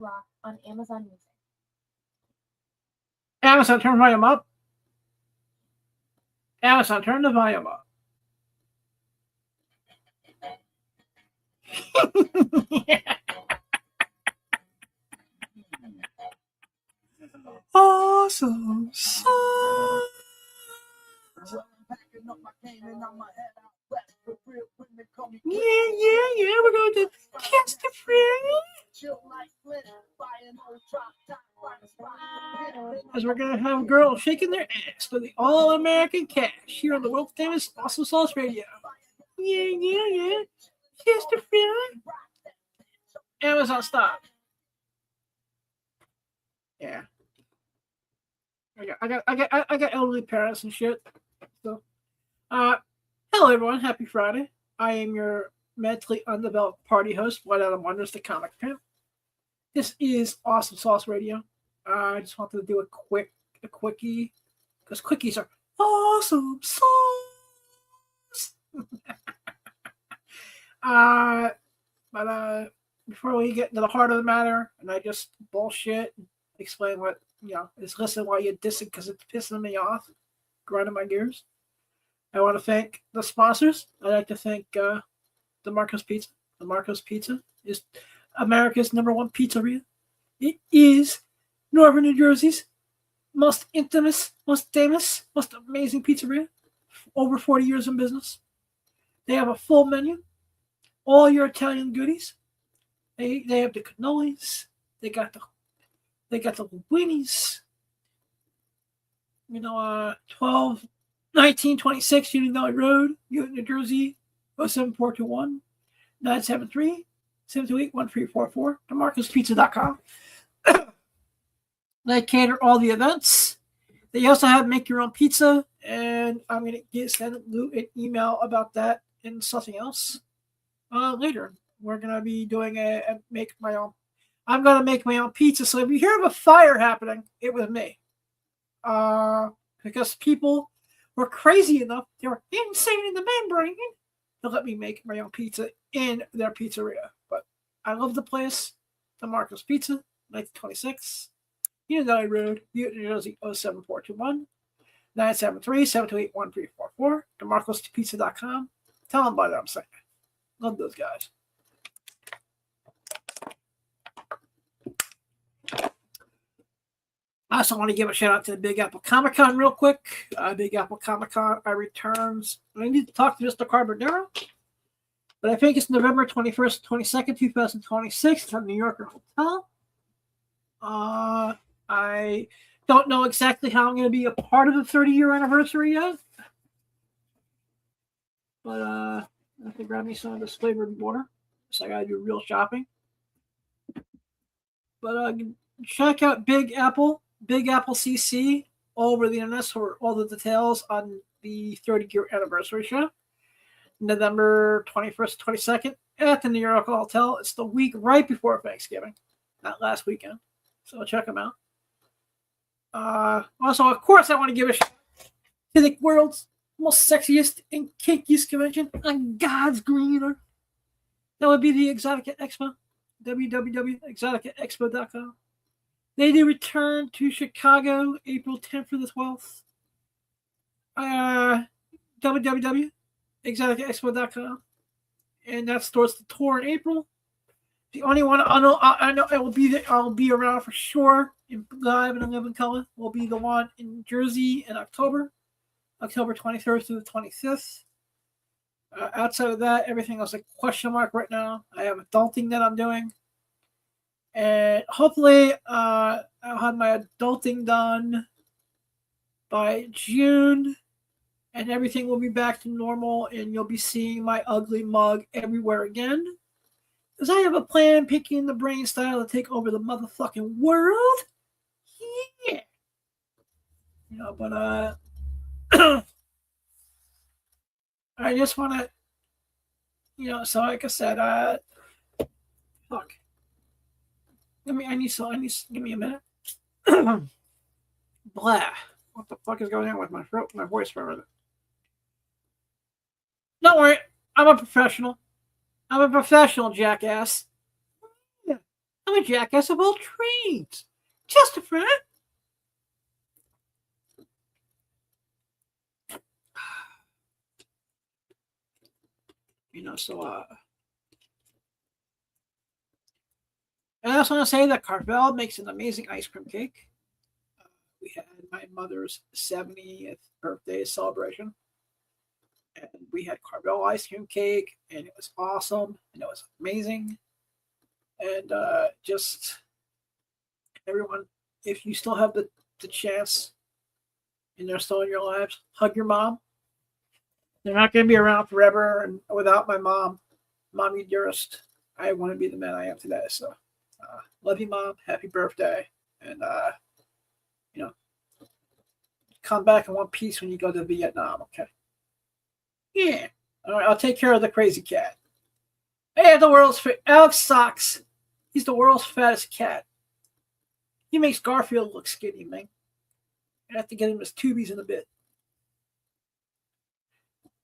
Rock on Amazon Music. Amazon, turn the volume up. Amazon, turn the volume up. Awesome sauce. Yeah, we're going to catch the free. As we're going to have girls shaking their ass for the All-American Cash here on the world famous Awesome Sauce Radio. Yeah. Catch the free. Amazon, stop. Yeah. I got elderly parents and shit. So, hello everyone, happy Friday. I am your mentally undeveloped party host, Blood Out of Wonders, the comic pimp. This is Awesome Sauce Radio. I just wanted to do a quickie, because quickies are awesome sauce. But before we get into the heart of the matter, and I just bullshit, explain what is listen while you're dissing because it's pissing me off, grinding my gears. I want to thank the sponsors. I'd like to thank DeMarco's Pizza. DeMarco's Pizza is America's #1 pizzeria. It is Northern New Jersey's most infamous, most famous, most amazing pizzeria. Over 40 years in business. They have a full menu. All your Italian goodies. They have the cannolis. They got the linguinis. 1926 Union Valley Road, Newton, New Jersey, 07421 973 728 1344. DeMarcosPizza.com. They cater all the events. They also have make your own pizza, and I'm going to send Lou an email about that and something else later. We're going to be doing I'm going to make my own pizza. So if you hear of a fire happening, it was me. Because people were crazy enough, they were insane in the membrane to let me make my own pizza in their pizzeria. But I love the place. DeMarco's Pizza, 1926. Union Valley Road, Newton, New Jersey, 07421 973 728 1344. DeMarcosPizza.com. Tell them about it, I'm saying. Love those guys. I also want to give a shout out to the Big Apple Comic Con real quick. Big Apple Comic Con returns. I need to talk to Mr. Carbonero, but I think it's November 21st, 22nd, 2026 at the New Yorker Hotel. I don't know exactly how I'm going to be a part of the 30-year anniversary yet, but I have to grab me some of this flavored water, so I got to do real shopping. But check out Big Apple CC all over the internet for all the details on the 30-year anniversary show. November 21st, 22nd at the New York Hotel. It's the week right before Thanksgiving, not last weekend. So check them out. Also, of course, I want to give a shout out to the world's most sexiest and kinkiest convention on God's green earth. That would be the Exotica Expo. www.exoticaexpo.com. They do return to Chicago April 10th through the 12th. www.exoticaexpo.com. And that starts the tour in April. The only one I know I will be there. I'll be around for sure. Live and live in color will be the one in Jersey in October 23rd through the 25th. Outside of that, everything else is a question mark right now. I have adulting that I'm doing. And hopefully, I'll have my adulting done by June. And everything will be back to normal. And you'll be seeing my ugly mug everywhere again. Because I have a plan picking the brain style to take over the motherfucking world. Yeah. But I just want to, so like I said, fuck. Give me a minute. Blah. What the fuck is going on with my throat, my voice for a minute? Don't worry, I'm a professional, jackass. Yeah. I'm a jackass of all trades. Just a friend. So I also want to say that Carvel makes an amazing ice cream cake. We had my mother's 70th birthday celebration, and we had Carvel ice cream cake, and it was awesome, and it was amazing. And just everyone, if you still have the chance and they're still in your lives, hug your mom. They're not going to be around forever, and without my mom, mommy dearest, I want to be the man I am today. So, love you, mom. Happy birthday, and come back in one piece when you go to Vietnam. Okay? Yeah. All right. I'll take care of the crazy cat. Hey, the world's Alex Socks. He's the world's fattest cat. He makes Garfield look skinny, man. I have to get him his tubies in a bit.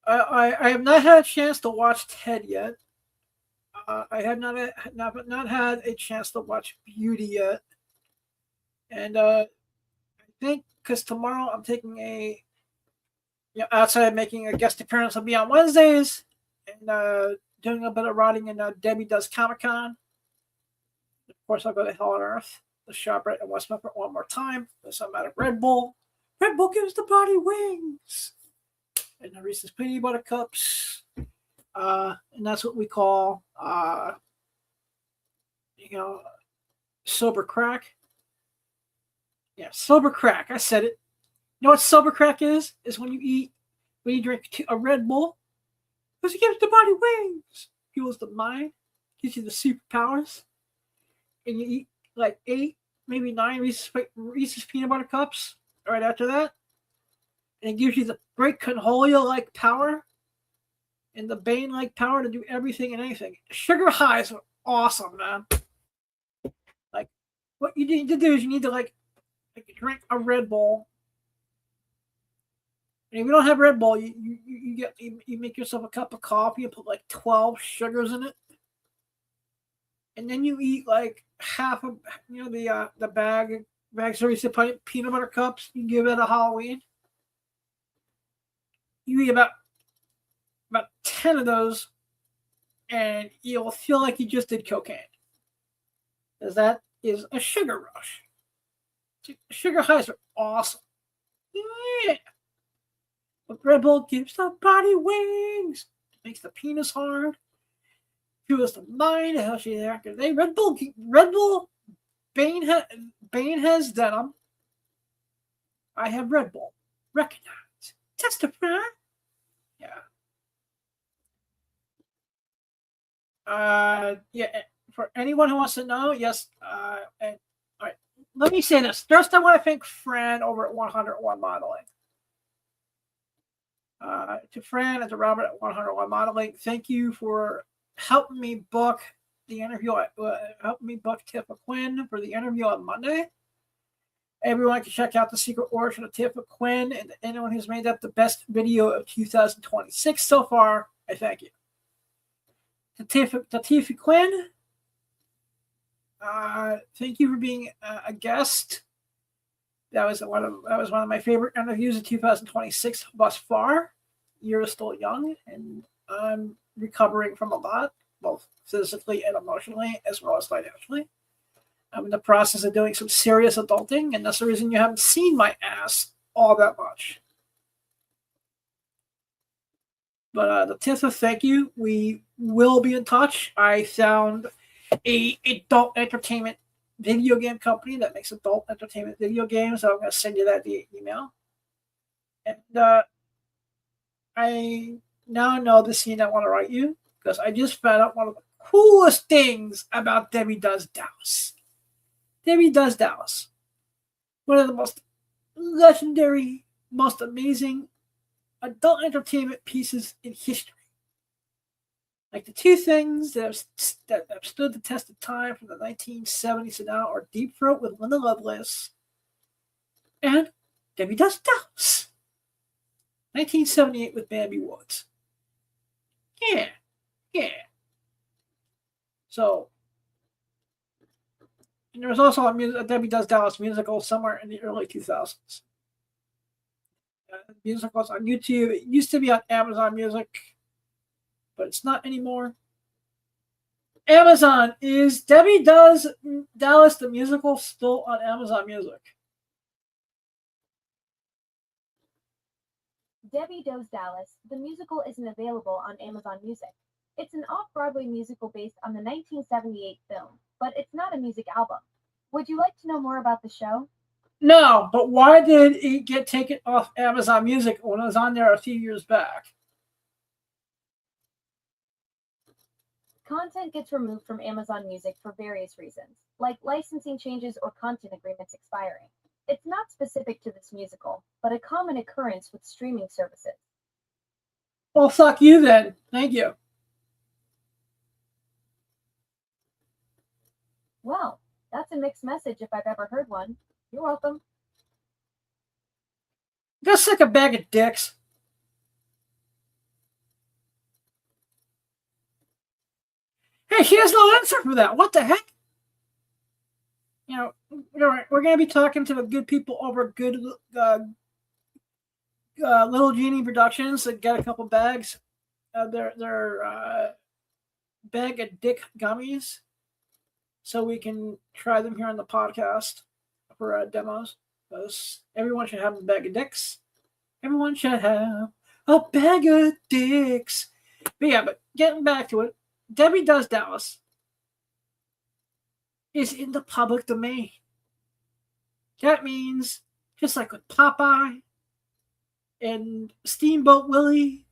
I have not had a chance to watch Ted yet. I have not had a chance to watch Beauty yet. And I think because tomorrow I'm taking outside of making a guest appearance, I'll be on Wednesdays and doing a bit of writing in Debbie Does Comic Con. Of course, I'll go to Hell on Earth, the shop right in West Memphis one more time. There's some out of Red Bull. Red Bull gives the body wings. And the Reese's Peanut Butter Cups. And that's what we call, sober crack. Yeah, sober crack. I said it. You know what sober crack is? Is when you drink a Red Bull. Because it gives the body wings. Fuels the mind. Gives you the superpowers. And you eat like 8, maybe 9 Reese's Peanut Butter Cups right after that. And it gives you the great Conholio-like power and the Bane-like power to do everything and anything. Sugar highs are awesome, man. Like, what you need to do is you need to drink a Red Bull. And if you don't have Red Bull, you make yourself a cup of coffee and put like 12 sugars in it. And then you eat like half of the bags of Reese's Peanut Butter Cups. You give it a Halloween. You eat about 10 of those, and you'll feel like you just did cocaine. Because that is a sugar rush. Sugar highs are awesome. Yeah. But Red Bull gives the body wings. Makes the penis hard. Fuels the mind. Helps you there. Red Bull, Bane has denim. I have Red Bull. Recognize. Testify. Yeah. For anyone who wants to know, yes. All right. Let me say this. First, I want to thank Fran over at 101 Modeling. To Fran and to Robert at 101 Modeling, thank you for helping me book the interview. Helping me book Tifa Quinn for the interview on Monday. Everyone can check out The Secret Origin of Tifa Quinn, and anyone who's made that the best video of 2026 so far, I thank you. To Tifa Quinn, thank you for being a guest. That was one of my favorite interviews of 2026 thus far. You're still young, and I'm recovering from a lot, both physically and emotionally, as well as financially. I'm in the process of doing some serious adulting, and that's the reason you haven't seen my ass all that much. But the Tifa, thank you. We will be in touch. I found a adult entertainment video game company that makes adult entertainment video games. So I'm going to send you that via email. And I now know the scene I want to write you because I just found out one of the coolest things about Debbie Does Dallas. Debbie Does Dallas. One of the most legendary, most amazing adult entertainment pieces in history. Like the two things that have stood the test of time from the 1970s to now are Deep Throat with Linda Lovelace and Debbie Does Dallas. 1978 with Bambi Woods. Yeah. So, And there was also a Debbie Does Dallas musical somewhere in the early 2000s. Musicals on YouTube. It used to be on Amazon Music, but it's not anymore. Amazon, is Debbie Does Dallas the musical still on Amazon Music? Debbie Does Dallas, the musical, isn't available on Amazon Music. It's an off-Broadway musical based on the 1978 film, but it's not a music album. Would you like to know more about the show? No, but why did it get taken off Amazon Music when it was on there a few years back? Content gets removed from Amazon Music for various reasons, like licensing changes or content agreements expiring. It's not specific to this musical, but a common occurrence with streaming services. Well, fuck you then. Thank you. Well, that's a mixed message if I've ever heard one. You're welcome. Go suck a bag of dicks. Hey, she has no answer for that. What the heck? You know, we're going to be talking to the good people over at Good Little Genie Productions that get a couple bags. Their bag of dick gummies, so we can try them here on the podcast for demos. Because everyone should have a bag of dicks. Everyone should have a bag of dicks. But yeah, but getting back to it, Debbie Does Dallas is in the public domain. That means, just like with Popeye and Steamboat Willie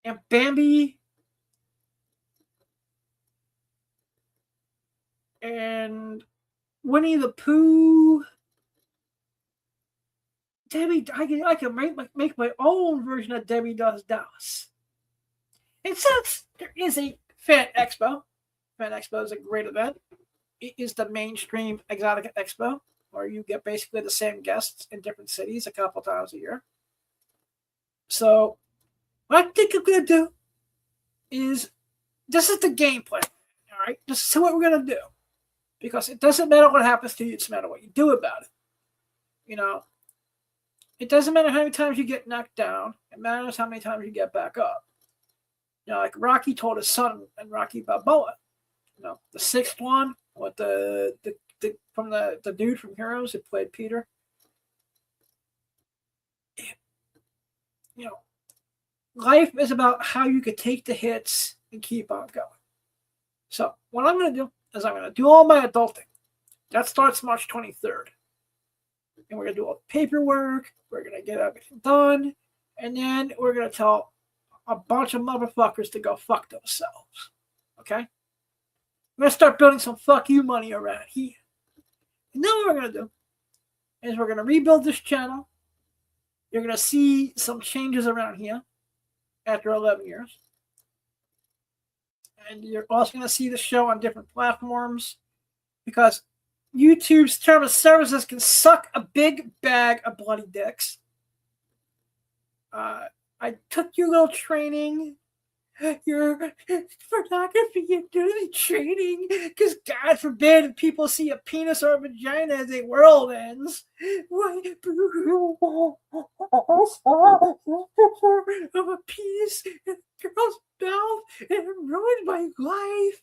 and Bambi and Winnie the Pooh, Debbie, I can make my own version of Debbie Does Dallas. And since there is a Fan Expo is a great event. It is the mainstream Exotica Expo, where you get basically the same guests in different cities a couple times a year. So what I think I'm going to do is, this is the game plan, all right? This is what we're going to do. Because it doesn't matter what happens to you, it's matter what you do about it. You know, it doesn't matter how many times you get knocked down. It matters how many times you get back up. You know, like Rocky told his son and Rocky Balboa, you know, the sixth one with the dude from Heroes who played Peter. You know, life is about how you could take the hits and keep on going. So what I'm going to do is I'm going to do all my adulting. That starts March 23rd. And we're going to do all the paperwork. We're going to get everything done. And then we're going to tell a bunch of motherfuckers to go fuck themselves. Okay? We're going to start building some fuck you money around here. And then what we're going to do is we're going to rebuild this channel. You're going to see some changes around here after 11 years. And you're also going to see the show on different platforms, because YouTube's term of services can suck a big bag of bloody dicks. I took your little training, your pornography and nudity training, because God forbid people see a penis or a vagina as the world ends. Why? Of a penis in a girl's mouth, and it ruined my life.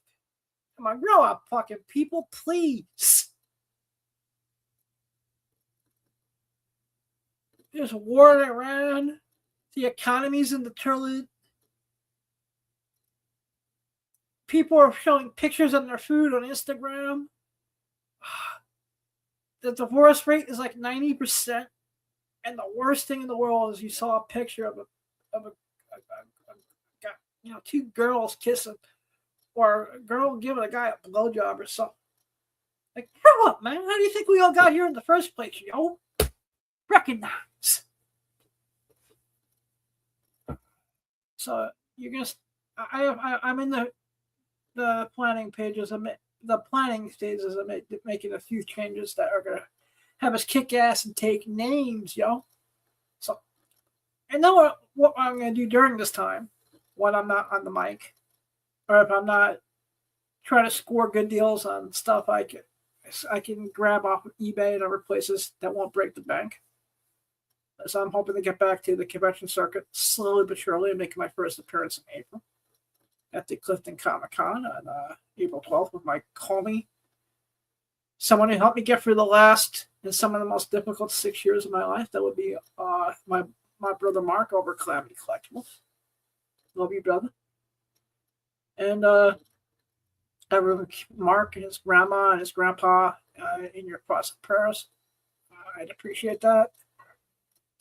Come on, grow up, fucking people, please. There's war in Iran. The economy's in the toilet. People are showing pictures of their food on Instagram. The divorce rate is like 90%. And the worst thing in the world is you saw a picture of a two girls kissing, or a girl giving a guy a blowjob or something. Like, grow up, man. How do you think we all got here in the first place, yo? Recognize. So you're gonna. I'm in the planning pages. The planning stages. I'm making a few changes that are gonna have us kick ass and take names, yo. So, and then what I'm gonna do during this time, when I'm not on the mic, or if I'm not try to score good deals on stuff I can grab off of eBay and other places that won't break the bank. So I'm hoping to get back to the convention circuit slowly but surely and make my first appearance in April at the Clifton Comic Con on April 12th with my homie, someone who helped me get through the last and some of the most difficult 6 years of my life. That would be my brother Mark over Calamity Collectibles. Love you, brother. And Mark and his grandma and his grandpa in your thoughts and prayers. I'd appreciate that.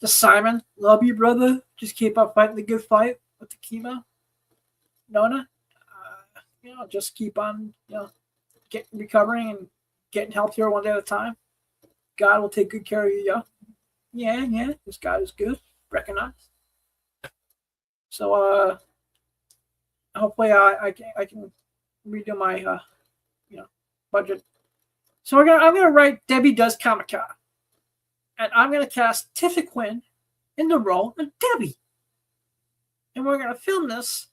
To Simon, love you, brother. Just keep up fighting the good fight with the chemo. Nona, just keep on, recovering and getting healthier one day at a time. God will take good care of you, Yeah, this God is good. Recognize. So, hopefully I can redo my, budget. So I'm gonna write Debbie Does Comic Con. And I'm going to cast Tiffany Quinn in the role of Debbie. And we're going to film this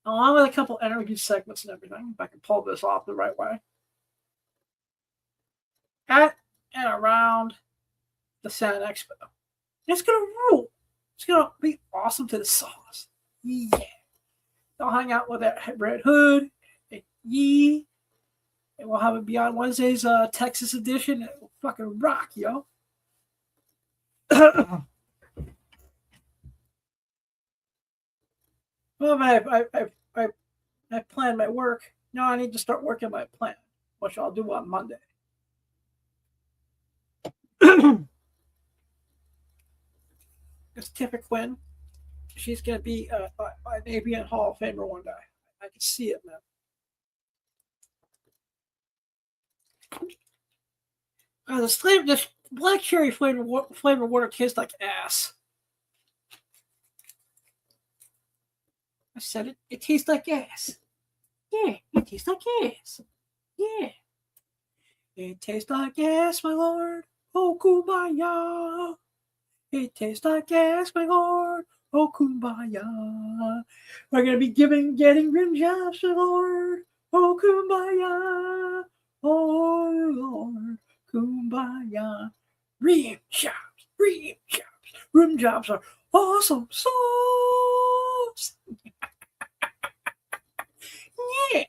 along with a couple interview segments and everything, if I can pull this off the right way, at and around the San Expo. And it's going to rule. It's going to be awesome to the sauce. Yeah. I'll hang out with that Red Hood. Yeah. And we'll have it Beyond Wednesday's Texas edition. It will fucking rock, yo. Well, I planned my work. Now I need to start working my plan, which I'll do on Monday. It's Tiffany Quinn. She's going to be an AVN Hall of Famer one day. I can see it, man. This black cherry flavored water tastes like ass. I said it. It tastes like ass. Yeah, it tastes like ass. Yeah. It tastes like ass, my lord. Oh, kumbaya. It tastes like ass, my lord. Oh, kumbaya. We're going to be getting rim jobs, my lord. Oh, kumbaya. Oh, Lord. Kumbaya. Rim jobs. Rim jobs are awesome sauce. Yeah.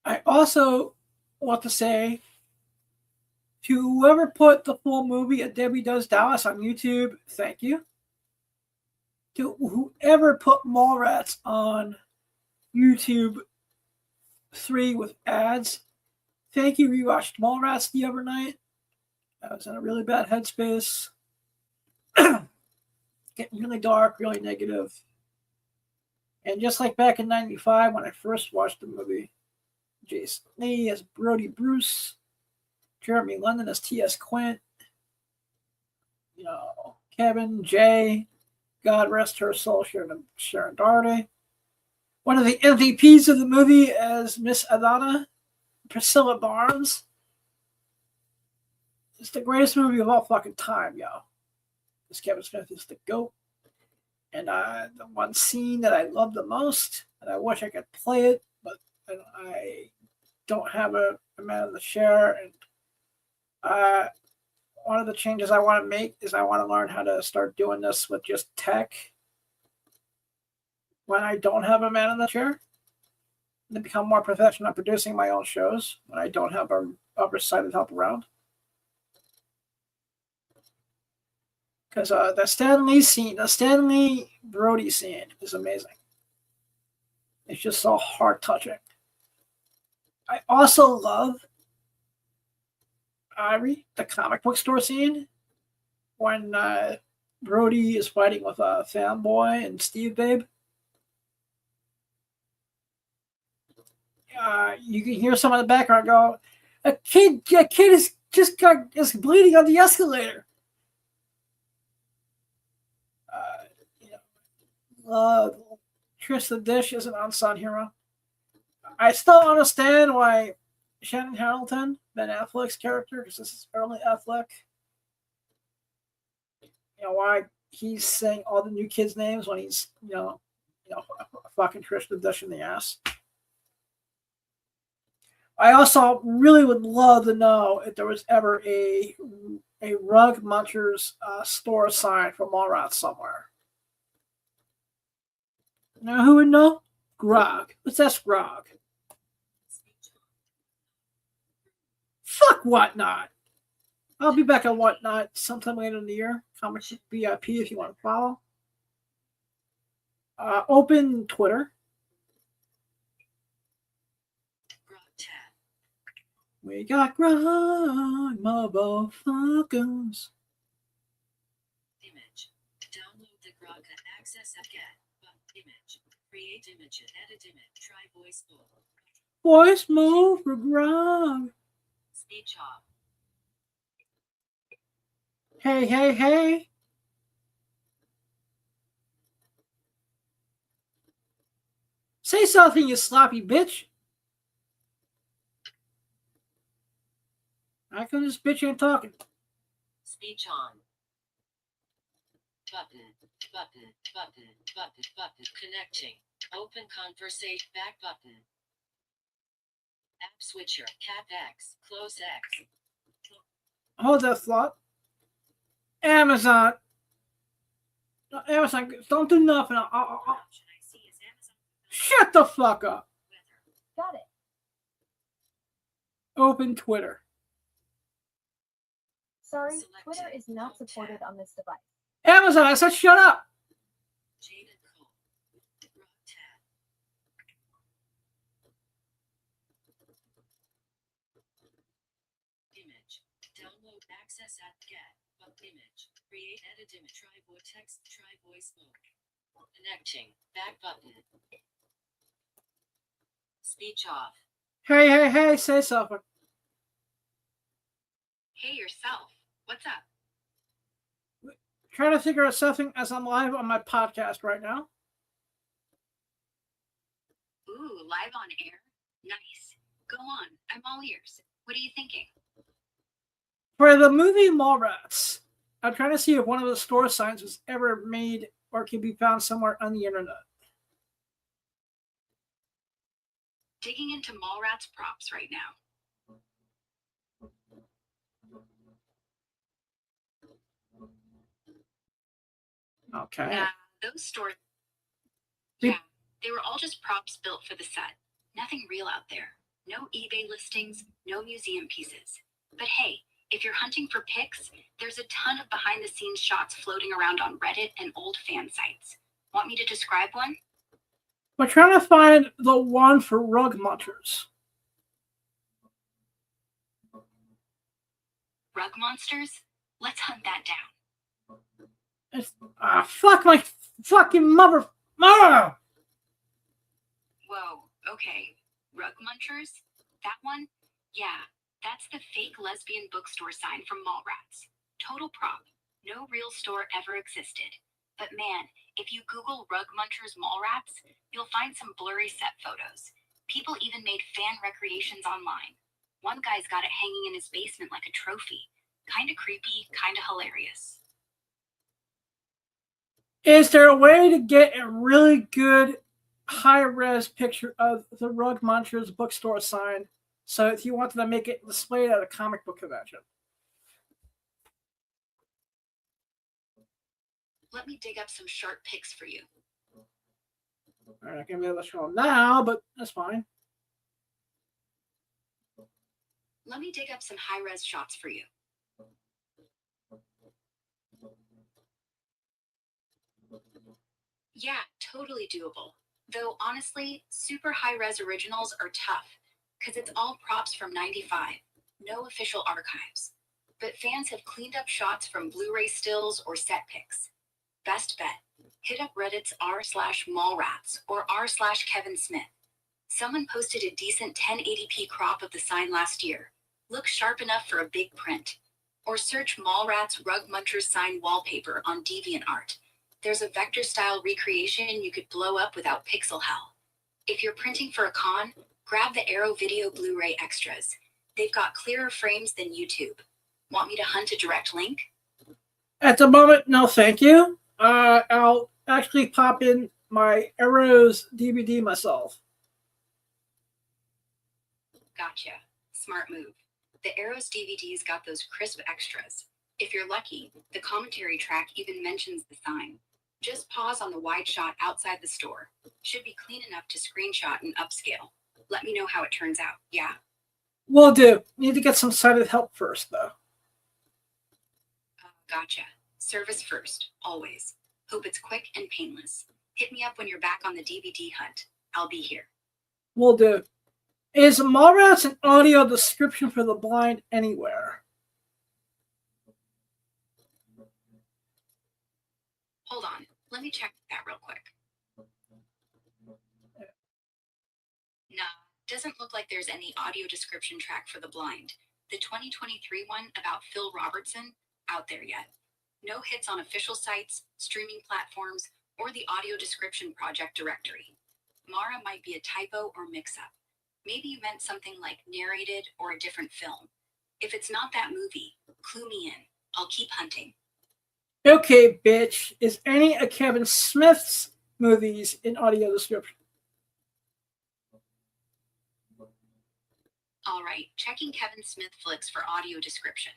I also want to say to whoever put the full movie of Debbie Does Dallas on YouTube, thank you. To whoever put Mallrats on YouTube 3 with ads, thank you. We watched Mallrats the other night. I was in a really bad headspace. Getting really dark, really negative. And just like back in 95 when I first watched the movie, Jason Lee as Brody Bruce, Jeremy London as T.S. Quint, Kevin, Jay, God rest her soul, Sharon Darty. One of the MVPs of the movie as Miss Adana, Priscilla Barnes. It's the greatest movie of all fucking time, yo. This Kevin Smith is the GOAT. And the one scene that I love the most, and I wish I could play it, but I don't have a man in the chair. And one of the changes I want to make is I want to learn how to start doing this with just tech when I don't have a man in the chair. And become more professional at producing my own shows when I don't have other sighted help around. Because the Stan Lee Brody scene is amazing. It's just so heart touching. I also love the comic book store scene when Brody is fighting with Fanboy and Steve Babe. You can hear some in the background go, a kid is bleeding on the escalator. Tristan Dish is an unsung hero. I still understand why Shannon Hamilton, Ben Affleck's character, because this is early Affleck, why he's saying all the new kids' names when he's fucking Tristan Dish in the ass. I also really would love to know if there was ever a Rug Munchers store sign for Mallrats somewhere. Now, who would know? Grog. What's that, Grog? Fuck Whatnot. I'll be back on Whatnot sometime later in the year. Comic VIP if you want to follow. Open Twitter. We got Grog, motherfuckers. Image. Download the Grog Access Get. Image. Create image. Edit image. Try voice move. Voice move for Grog. Speech off. Hey, hey, hey. Say something, you sloppy bitch. How come this bitch ain't talking? Speech on. Button. Connecting. Open conversation. Back button. App switcher. Cap X. Close X. Hold that thought. Amazon. No, Amazon, don't do nothing. Shut the fuck up. Got it. Open Twitter. Sorry, Twitter is not supported on this device. Amazon, I said shut up. Jade and Cole. Rock tab. Image. Download access at get. Image. Create edit image. Try voice text. Try voice mode. Connecting. Back button. Speech off. Hey, hey, hey, say something. Hey yourself. What's up? Trying to figure out something as I'm live on my podcast right now. Ooh, live on air? Nice. Go on. I'm all ears. What are you thinking? For the movie Mallrats, I'm trying to see if one of the store signs was ever made or can be found somewhere on the internet. Digging into Mallrats props right now. Okay. Nah, those stores. Yeah, they were all just props built for the set. Nothing real out there. No eBay listings, no museum pieces. But hey, if you're hunting for pics, there's a ton of behind-the-scenes shots floating around on Reddit and old fan sites. Want me to describe one? We're trying to find the one for Rug Munchers. Rug monsters? Let's hunt that down. Fuck my fucking mother. Whoa, okay. Rug munchers? That one? Yeah, that's the fake lesbian bookstore sign from Mallrats. Total prop. No real store ever existed. But man, if you Google Rug Munchers Mallrats, you'll find some blurry set photos. People even made fan recreations online. One guy's got it hanging in his basement like a trophy. Kinda creepy, kinda hilarious. Is there a way to get a really good high-res picture of the Rug Munchers bookstore sign so if you wanted to make it displayed at a comic book convention? Let me dig up some sharp pics for you. I'm not going to be able to show them now, but that's fine. Let me dig up some high-res shots for you. Yeah, totally doable. Though honestly, super high-res originals are tough, because it's all props from '95, no official archives. But fans have cleaned up shots from Blu-ray stills or set pics. Best bet, hit up Reddit's r/Mallrats or r/Kevin Smith. Someone posted a decent 1080p crop of the sign last year. Looks sharp enough for a big print. Or search Mallrats Rug Munchers sign wallpaper on DeviantArt. There's a vector-style recreation you could blow up without pixel hell. If you're printing for a con, grab the Arrow Video Blu-ray extras. They've got clearer frames than YouTube. Want me to hunt a direct link? At the moment, no, thank you. I'll actually pop in my Arrows DVD myself. Gotcha. Smart move. The Arrows DVD's got those crisp extras. If you're lucky, the commentary track even mentions the sign. Just pause on the wide shot outside the store. Should be clean enough to screenshot and upscale. Let me know how it turns out. Yeah. Will do. Need to get some sighted help first, though. Gotcha. Service first, always. Hope it's quick and painless. Hit me up when you're back on the DVD hunt. I'll be here. Will do. Is Mallrats an audio description for the blind anywhere? Hold on. Let me check that real quick. Nah, doesn't look like there's any audio description track for the blind. The 2023 one about Phil Robertson, out there yet. No hits on official sites, streaming platforms, or the audio description project directory. Mara might be a typo or mix-up. Maybe you meant something like narrated or a different film. If it's not that movie, clue me in. I'll keep hunting. Okay, bitch. Is any of Kevin Smith's movies in audio description? All right, checking Kevin Smith flicks for audio description.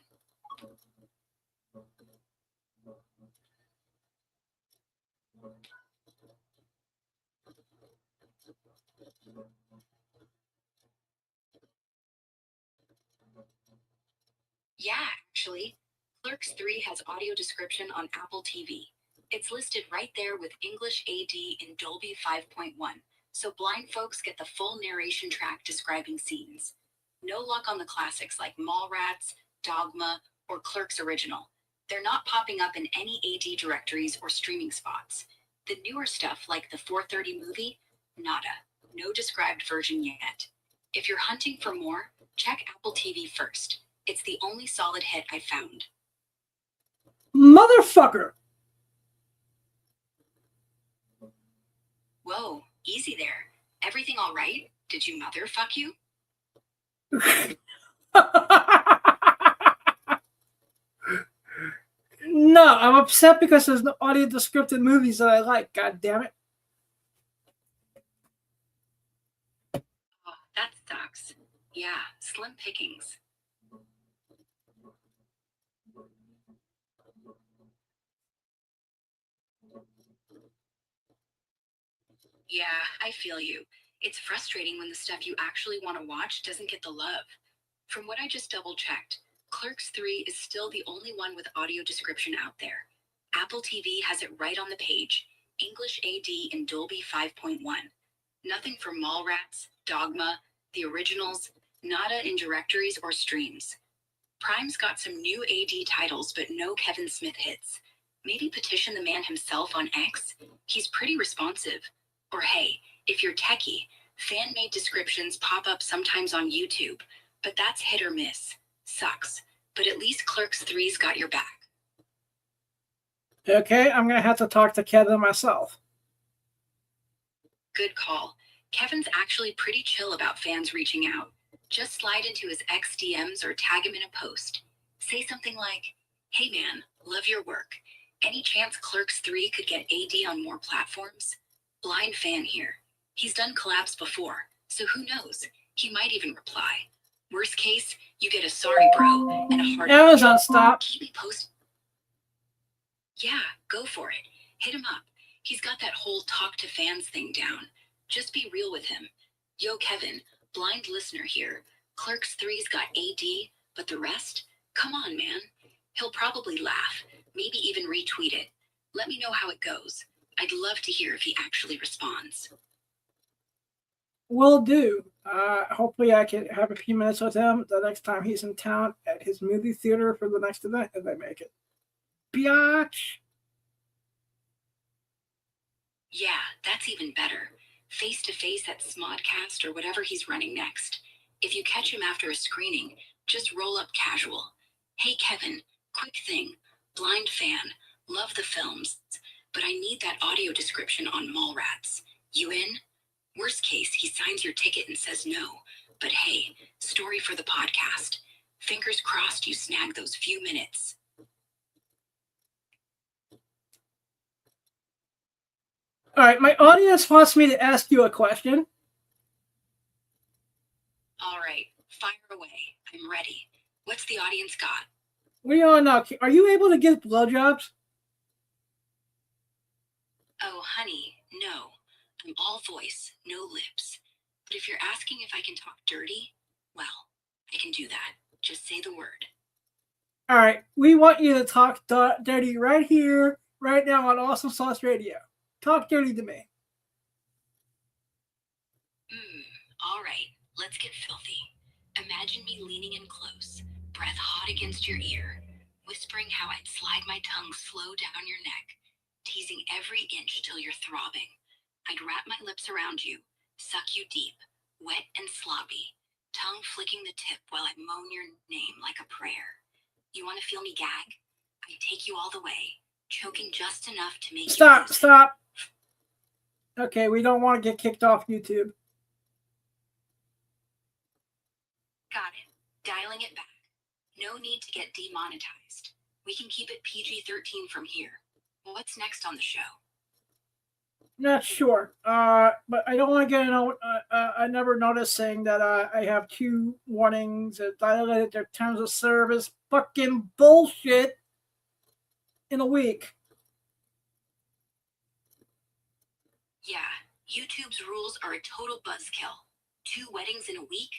Yeah, actually. Clerks 3 has audio description on Apple TV. It's listed right there with English AD in Dolby 5.1, so blind folks get the full narration track describing scenes. No luck on the classics like Mallrats, Dogma, or Clerks Original. They're not popping up in any AD directories or streaming spots. The newer stuff like the 4:30 movie, nada. No described version yet. If you're hunting for more, check Apple TV first. It's the only solid hit I found. Motherfucker! Whoa, easy there. Everything all right? Did you motherfuck you? No, I'm upset because there's no audio descriptive movies that I like. God damn it. Oh, that sucks. Yeah, slim pickings. Yeah, I feel you. It's frustrating when the stuff you actually want to watch doesn't get the love. From what I just double checked, Clerks 3 is still the only one with audio description out there. Apple TV has it right on the page. English AD in Dolby 5.1. Nothing for Mallrats, Dogma, the originals, nada in directories or streams. Prime's got some new AD titles, but no Kevin Smith hits. Maybe petition the man himself on X? He's pretty responsive. Or hey, if you're techie, fan-made descriptions pop up sometimes on YouTube, but that's hit or miss. Sucks. But at least Clerks 3's got your back. Okay, I'm going to have to talk to Kevin myself. Good call. Kevin's actually pretty chill about fans reaching out. Just slide into his X DMs or tag him in a post. Say something like, hey man, love your work. Any chance Clerks 3 could get AD on more platforms? Blind fan here. He's done collabs before, so who knows? He might even reply. Worst case, you get a sorry bro and a hard Amazon, stop. Keep me posted. Yeah, go for it. Hit him up. He's got that whole talk to fans thing down. Just be real with him. Yo, Kevin, blind listener here. Clerks 3's got AD, but the rest? Come on, man. He'll probably laugh, maybe even retweet it. Let me know how it goes. I'd love to hear if he actually responds. Will do. Hopefully I can have a few minutes with him the next time he's in town at his movie theater for the next event, if I make it. Biatch! Yeah, that's even better. Face-to-face at Smodcast or whatever he's running next. If you catch him after a screening, just roll up casual. Hey, Kevin, quick thing. Blind fan. Love the films. But I need that audio description on Mallrats. You in? Worst case, he signs your ticket and says no. But hey, story for the podcast. Fingers crossed you snag those few minutes. All right, my audience wants me to ask you a question. All right, fire away. I'm ready. What's the audience got? What do you want to know? Are you able to get blowjobs? Oh, honey, no. I'm all voice, no lips. But if you're asking if I can talk dirty, well, I can do that. Just say the word. All right, we want you to talk dirty right here, right now on Awesome Sauce Radio. Talk dirty to me. All right, let's get filthy. Imagine me leaning in close, breath hot against your ear, whispering how I'd slide my tongue slow down your neck, teasing every inch till you're throbbing. I'd wrap my lips around you, suck you deep, wet and sloppy, tongue flicking the tip while I moan your name like a prayer. You want to feel me gag? I'd take you all the way, choking just enough to make Stop, you stop. Okay, we don't want to get kicked off YouTube. Got it. Dialing it back. No need to get demonetized. We can keep it PG-13 from here. What's next on the show? Not sure. But I don't want to get another notice saying that I have 2 warnings that violated their terms of service. Fucking bullshit. In a week. Yeah, YouTube's rules are a total buzzkill. 2 weddings in a week?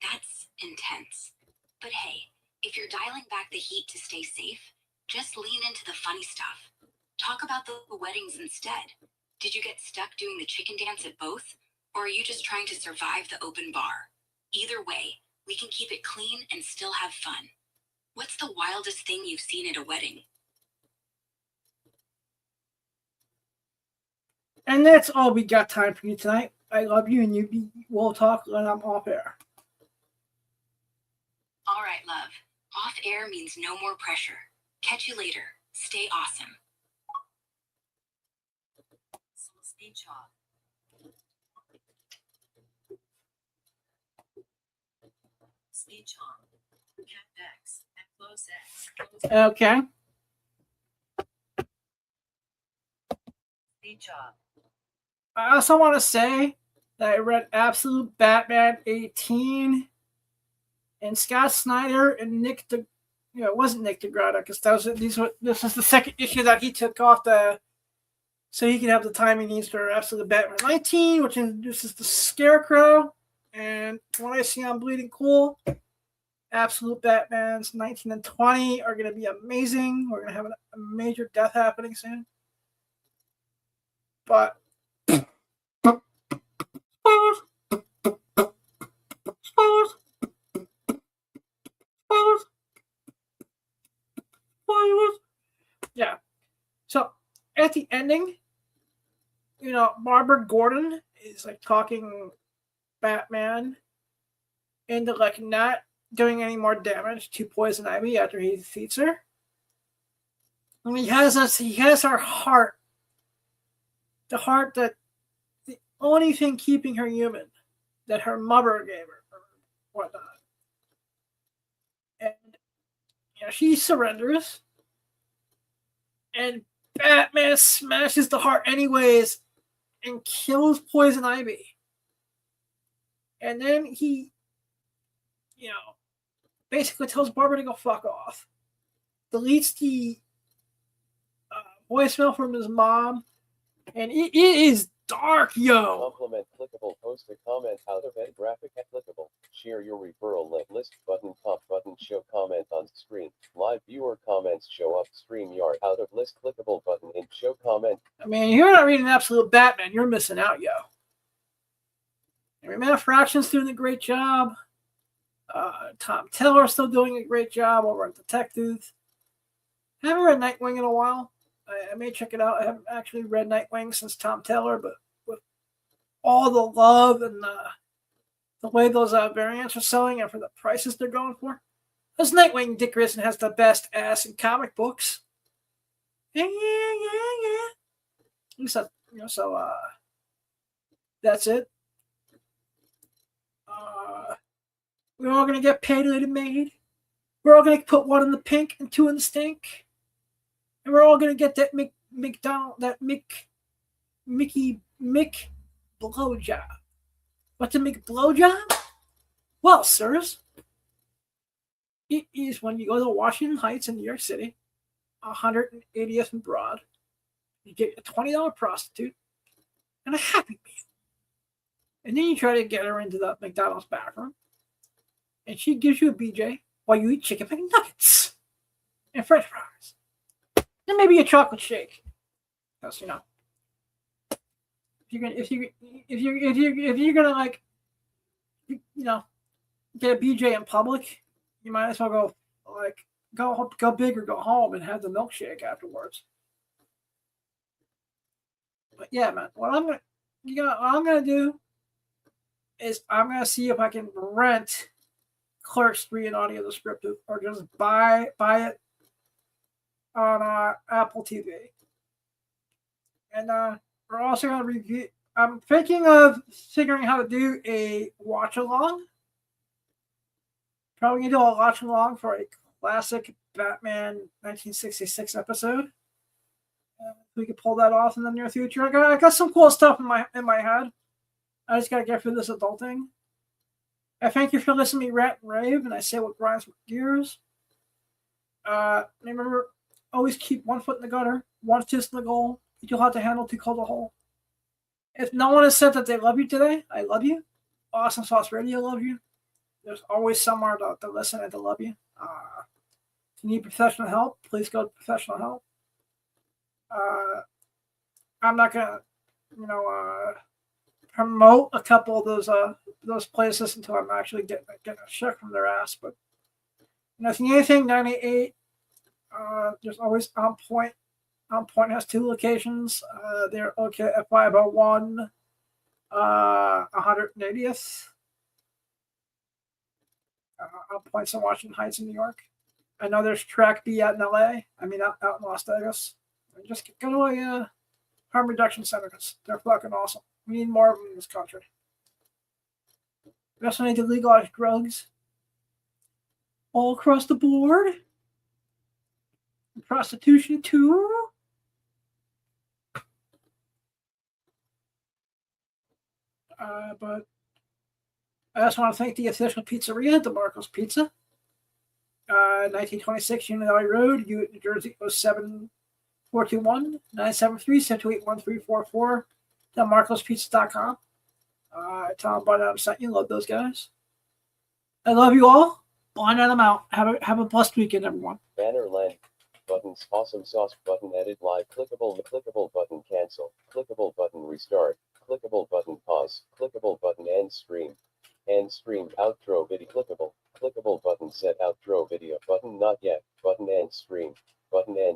That's intense. But hey, if you're dialing back the heat to stay safe, just lean into the funny stuff. Talk about the weddings instead. Did you get stuck doing the chicken dance at both? Or are you just trying to survive the open bar? Either way, we can keep it clean and still have fun. What's the wildest thing you've seen at a wedding? And that's all we got time for you tonight. I love you, and we'll talk when I'm off air. All right, love. Off air means no more pressure. Catch you later. Stay awesome. Speed chop. Speed chop. Cat X. And close X. Okay. Speed chop. I also want to say that I read Absolute Batman 18, and Scott Snyder and it wasn't Nick DeGrado, because this was the second issue that he took off so he can have the time he needs for Absolute Batman 19, which introduces the Scarecrow. And when I see on Bleeding Cool, Absolute Batmans 19 and 20 are going to be amazing. We're going to have a major death happening soon. But yeah. So at the ending, Barbara Gordon is like talking Batman into like not doing any more damage to Poison Ivy after he defeats her. And he has her heart. The heart that the only thing keeping her human that her mother gave her or whatnot. And she surrenders. And Batman smashes the heart anyways and kills Poison Ivy. And then he, basically tells Barbara to go fuck off. Deletes the voicemail from his mom. And it is dark, yo. Compliment clickable. Post a comment out of end graphic clickable. Share your referral link. List button. Pop button. Show comment on screen. Live viewer comments show up. StreamYard. Out of list clickable button. In show comment. I mean, you're not reading Absolute Batman. You're missing out, yo. And Matt Fraction's doing a great job. Tom Taylor's still doing a great job over at Detectives. I haven't read Nightwing in a while. I may check it out. I haven't actually read Nightwing since Tom Taylor, but with all the love and the way those variants are selling and for the prices they're going for, this Nightwing Dick Grayson has the best ass in comic books. Yeah. So that's it. We're all gonna get paid later, maid. We're all gonna put 1 in the pink and 2 in the stink. And we're all gonna get that Mick Blowjob. What's a Mick Blowjob? Well, sirs, it is when you go to Washington Heights in New York City, 180th and Broad, you get a $20 prostitute and a Happy Meal. And then you try to get her into the McDonald's bathroom, and she gives you a BJ while you eat chicken McNuggets and French fries, and maybe a chocolate shake. Because if you're gonna like, get a BJ in public, you might as well go big or go home and have the milkshake afterwards. But yeah, man, what I'm gonna do is I'm gonna see if I can rent Clerks 3 and Audio Descriptive, or just buy it on Apple TV. And we're also gonna review. I'm thinking of figuring how to do a watch along. Probably gonna do a watch along for a classic Batman 1966 episode. We could pull that off in the near future. I got some cool stuff in my head. I just gotta get through this adult thing. I thank you for listening to me rant and rave, and I say what grinds my gears. Remember, always keep one foot in the gutter, one fist in the goal. You'll have to handle too cold a hole. If no one has said that they love you today, I love you. Awesome Sauce Radio love you. There's always somewhere to listen and to love you. If you need professional help, please go to professional help. I'm not gonna, promote a couple of those places until I'm actually getting a check from their ass. But if you need anything, 98. There's always On Point. On Point has 2 locations. They're okay at 501, 180th. On Point's in Washington Heights in New York. I know there's Track B out in LA. Out in Las Vegas. And just go to a harm reduction center because they're fucking awesome. We need more of them in this country. We also need to legalize drugs all across the board. And prostitution too. But I also want to thank the official pizzeria, DeMarco's Pizza. 1926 Union Valley Road, New Jersey 07421-973-728-1344. DeMarco'spizza.com. Tell them Blind Adam sent you. Love those guys. I love you all. Blind Adam out. Have a blessed weekend, everyone. Banner length. Buttons. Awesome sauce. Button edit live. Clickable. Clickable button cancel. Clickable button restart. Clickable button pause. Clickable button end stream. End stream. Outro video. Clickable. Clickable button set outro video. Button not yet. Button end stream. Button end